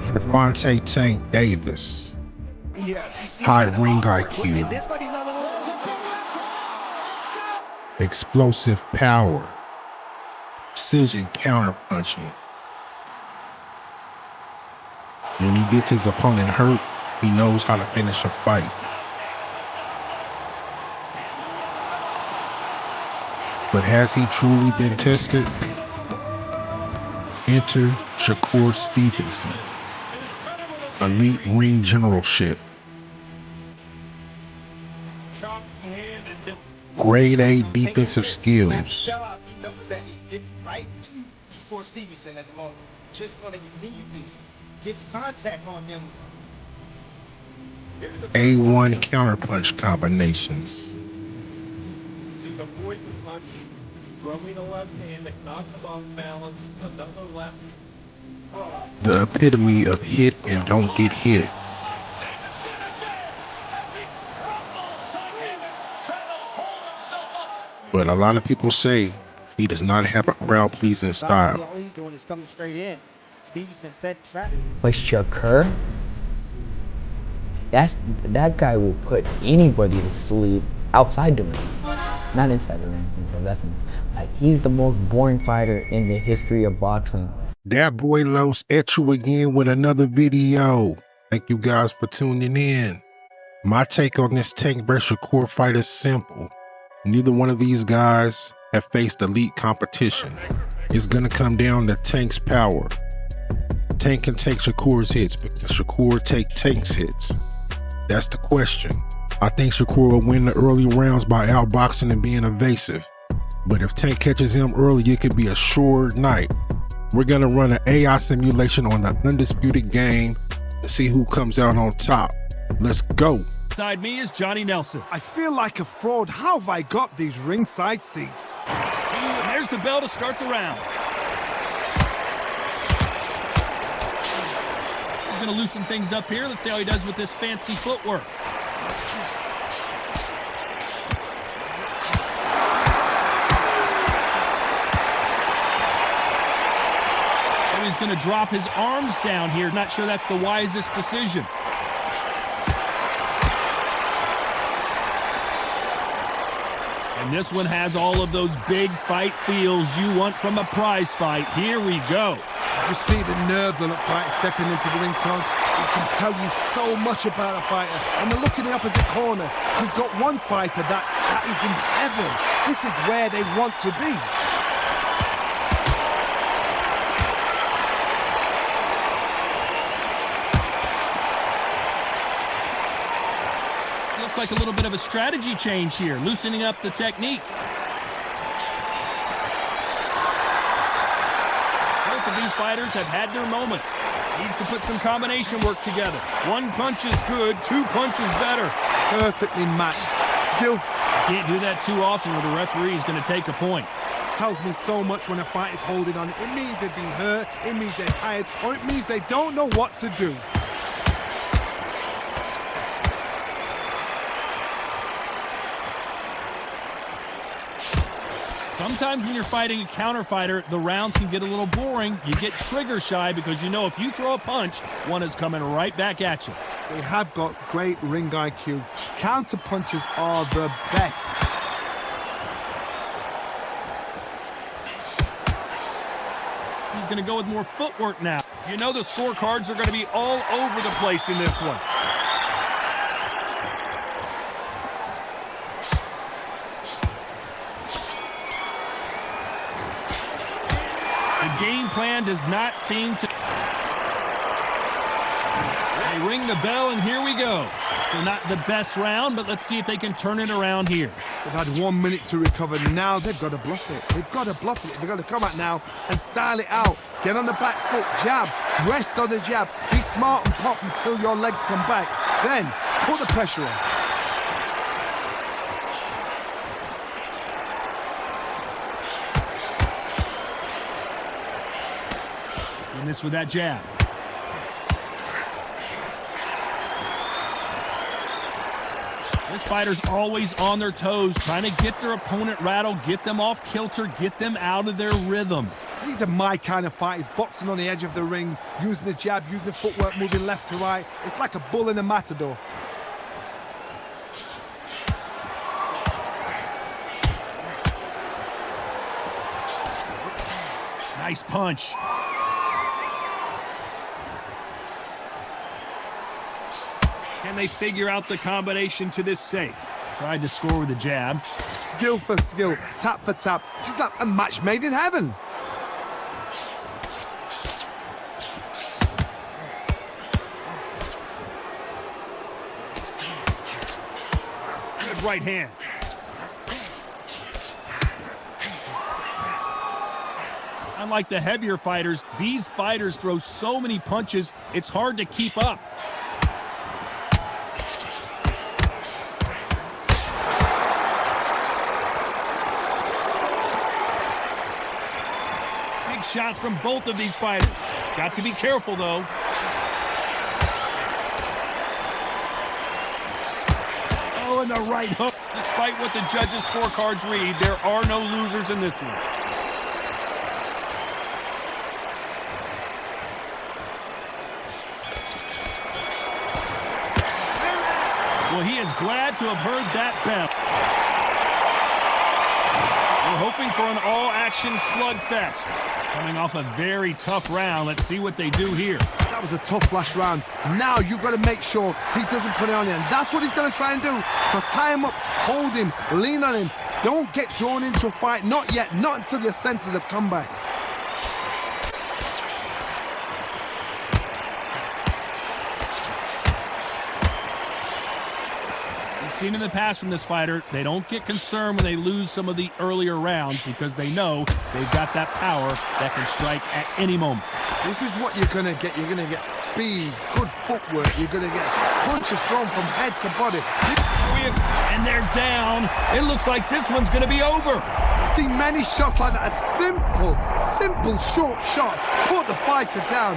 Devontae Davis. High ring IQ. Explosive power. Precision counterpunching. When he gets his opponent hurt, he knows how to finish a fight. But has he truly been tested? Enter Shakur Stevenson. Elite ring generalship. Grade A defensive skills. Stevenson at the moment. Just gonna immediately get contact on them. A1 counterpunch combinations. To avoid the punch, throwing a left hand that knocks them off balance, another left. The epitome of hit and don't get hit. But a lot of people say he does not have a crowd-pleasing style. All he's doing is coming straight in. Stevenson set trap. But Shakur, that guy will put anybody to sleep outside the ring, not inside the ring. So that's like he's the most boring fighter in the history of boxing. That boy Los at you again with another video. Thank you guys for tuning in. My take on this Tank vs. Shakur fight is simple. Neither one of these guys have faced elite competition. It's gonna come down to Tank's power. Tank can take Shakur's hits, but can Shakur take Tank's hits? That's the question. I think Shakur will win the early rounds by outboxing and being evasive. But if Tank catches him early, it could be a sure night. We're gonna run an AI simulation on the Undisputed game to see who comes out on top. Let's go. Beside me is Johnny Nelson. I feel like a fraud. How have I got these ringside seats? And there's the bell to start the round. He's going to loosen things up here. Let's see how he does with this fancy footwork. So he's going to drop his arms down here. Not sure that's the wisest decision. And this one has all of those big fight feels you want from a prize fight. Here we go. Just see the nerves on a fighter stepping into the ring, Tom. It can tell you so much about a fighter. And the look in the opposite corner. You've got one fighter that is in heaven. This is where they want to be. Looks like a little bit of a strategy change here, loosening up the technique. Both of these fighters have had their moments. Needs to put some combination work together. One punch is good, two punches better. Perfectly matched. Skillful. Can't do that too often where the referee is going to take a point. Tells me so much when a fight is holding on. It means they've been hurt, it means they're tired, or it means they don't know what to do. Sometimes when you're fighting a counter fighter, the rounds can get a little boring. You get trigger shy because you know if you throw a punch, one is coming right back at you. They have got great ring IQ. Counter punches are the best. He's going to go with more footwork now. You know the scorecards are going to be all over the place in this one. The game plan does not seem to... They ring the bell, and here we go. So not the best round, but let's see if they can turn it around here. They've had 1 minute to recover. Now they've got to bluff it. They've got to bluff it. They've got to come out now and style it out. Get on the back foot, jab, rest on the jab. Be smart and pop until your legs come back. Then put the pressure on. And this with that jab. This fighter's always on their toes, trying to get their opponent rattled, get them off kilter, get them out of their rhythm. These are my kind of fighters, boxing on the edge of the ring, using the jab, using the footwork, moving left to right. It's like a bull in a matador. Nice punch. Can they figure out the combination to this safe? Tried to score with a jab. Skill for skill, tap for tap. She's like a match made in heaven. Good right hand. Unlike the heavier fighters, these fighters throw so many punches, it's hard to keep up. Big shots from both of these fighters. Got to be careful, though. Oh, and the right hook. Despite what the judges' scorecards read, there are no losers in this one. Well, he is glad to have heard that bell. We're hoping for an all-action slugfest. Coming off a very tough round, let's see what they do here. That was a tough last round. Now you've got to make sure he doesn't put it on you, and that's what he's going to try and do. So tie him up, hold him, lean on him. Don't get drawn into a fight. Not yet. Not until your senses have come back. Seen in the past from this fighter, they don't get concerned when they lose some of the earlier rounds because they know they've got that power that can strike at any moment. This is what you're going to get. You're going to get speed, good footwork. You're going to get punches thrown from head to body. And they're down. It looks like this one's going to be over. See many shots like that. A simple short shot. Put the fighter down.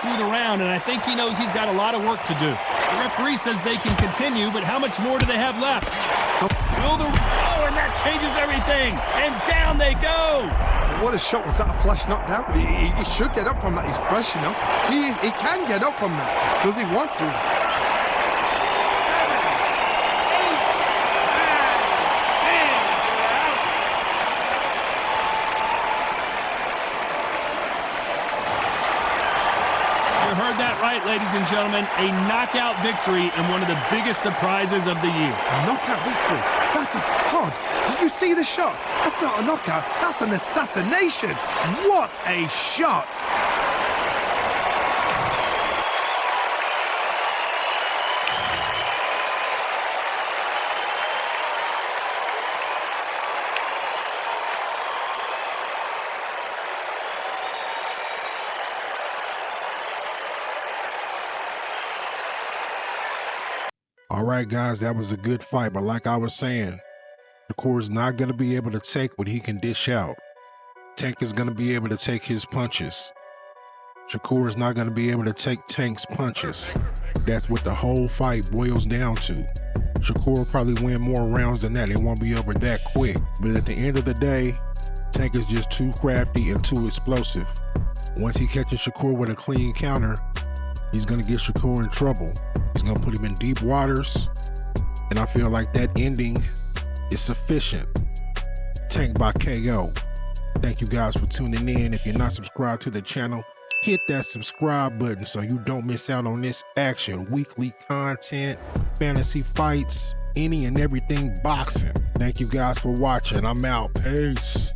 Through the round, and I think he knows he's got a lot of work to do. The referee says they can continue, but how much more do they have left? Oh, and that changes everything, and down they go. What a shot. Was that a flash knockdown? He should get up from that. He's fresh enough. He can get up from that. Does he want to? Right, ladies and gentlemen, a knockout victory and one of the biggest surprises of the year. A knockout victory? That is God. Did you see the shot? That's not a knockout. That's an assassination. What a shot. All right, guys, that was a good fight, but like I was saying, Shakur is not going to be able to take what he can dish out. Tank is going to be able to take his punches. Shakur is not going to be able to take Tank's punches. That's what the whole fight boils down to. Shakur will probably win more rounds than that. It won't be over that quick. But at the end of the day, Tank is just too crafty and too explosive. Once he catches Shakur with a clean counter, he's going to get Shakur in trouble. He's going to put him in deep waters. And I feel like that ending is sufficient. Tank by KO. Thank you guys for tuning in. If you're not subscribed to the channel, hit that subscribe button so you don't miss out on this action. Weekly content, fantasy fights, any and everything boxing. Thank you guys for watching. I'm out. Peace.